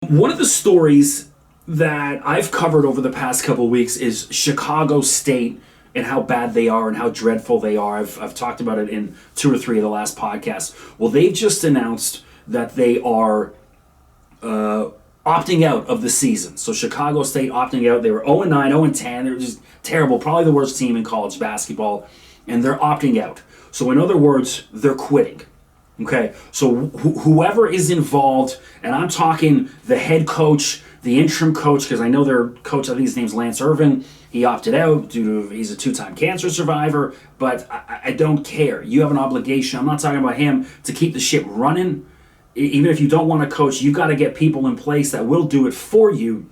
One of the stories that I've covered over the past couple of weeks is Chicago State and how bad they are and how dreadful they are. I've talked about it in 2 or 3 of the last podcasts. Well, they've just announced that they are opting out of the season. So Chicago State opting out. They were 0-9, 0-10. They were just terrible. Probably the worst team in college basketball. And they're opting out. So in other words, they're quitting. Okay, so whoever is involved, and I'm talking the head coach, the interim coach, because I know their coach, I think his name's Lance Irvin. He opted out due to, he's a 2-time cancer survivor, but I don't care. You have an obligation. I'm not talking about him to keep the ship running. Even if you don't want to coach, you've got to get people in place that will do it for you.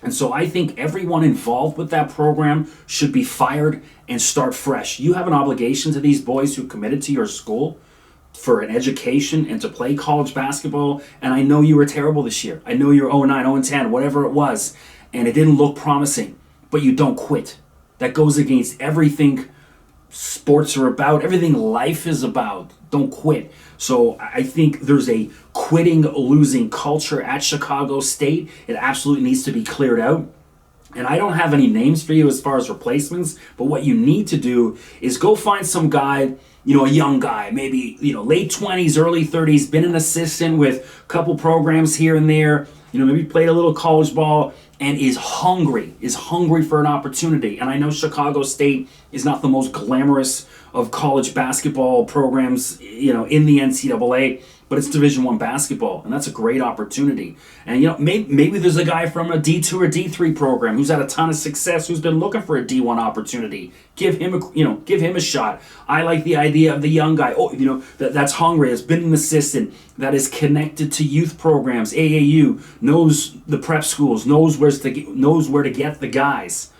And so I think everyone involved with that program should be fired and start fresh. You have an obligation to these boys who committed to your school for an education and to play college basketball. And I know you were terrible this year. I know you're 0-9, 0-10, whatever it was, and it didn't look promising, but you don't quit. That goes against everything sports are about, everything life is about. Don't quit. So I think there's a quitting, losing culture at Chicago State. It absolutely needs to be cleared out. And I don't have any names for you as far as replacements, but what you need to do is go find some guy, a young guy, maybe, late 20s, early 30s, been an assistant with a couple programs here and there, maybe played a little college ball and is hungry for an opportunity. And I know Chicago State is not the most glamorous of college basketball programs, in the NCAA, but it's Division I basketball, and that's a great opportunity. And maybe there's a guy from a D2 or D3 program who's had a ton of success, who's been looking for a D1 opportunity. Give him a shot. I like the idea of the young guy. That's hungry, has been an assistant, that is connected to youth programs, AAU, knows the prep schools, knows where to get the guys.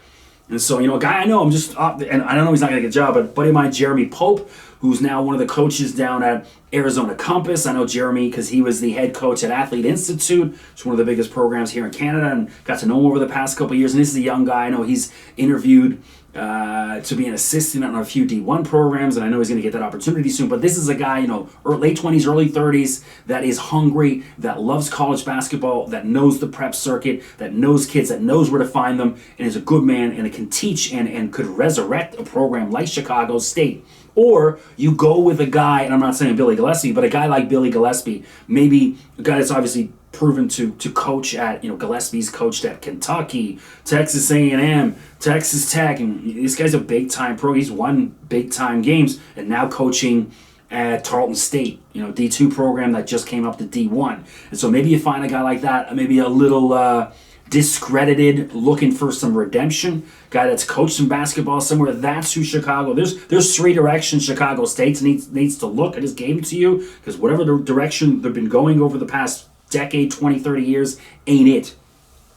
And so, a guy I know, and I don't know he's not going to get a job, but a buddy of mine, Jeremy Pope, who's now one of the coaches down at Arizona Compass. I know Jeremy because he was the head coach at Athlete Institute. It's one of the biggest programs here in Canada, and got to know him over the past couple of years. And this is a young guy. I know he's interviewed to be an assistant on a few D1 programs, and I know he's going to get that opportunity soon. But this is a guy, late 20s, early 30s, that is hungry, that loves college basketball, that knows the prep circuit, that knows kids, that knows where to find them, and is a good man, and can teach and could resurrect a program like Chicago State. Or you go with a guy, and I'm not saying Billy Gillispie, but a guy like Billy Gillispie, maybe a guy that's obviously proven to coach at, Gillespie's coached at Kentucky, Texas A&M, Texas Tech, and this guy's a big-time pro. He's won big-time games, and now coaching at Tarleton State, D2 program that just came up to D1. And so maybe you find a guy like that, maybe a little discredited, looking for some redemption, guy that's coached some basketball somewhere. That's who Chicago. There's 3 directions Chicago State needs to look. I just gave it to you because whatever the direction they've been going over the past decade, 20, 30 years, ain't it.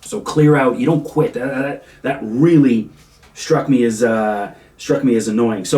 So clear out. You don't quit. That really struck me as annoying. So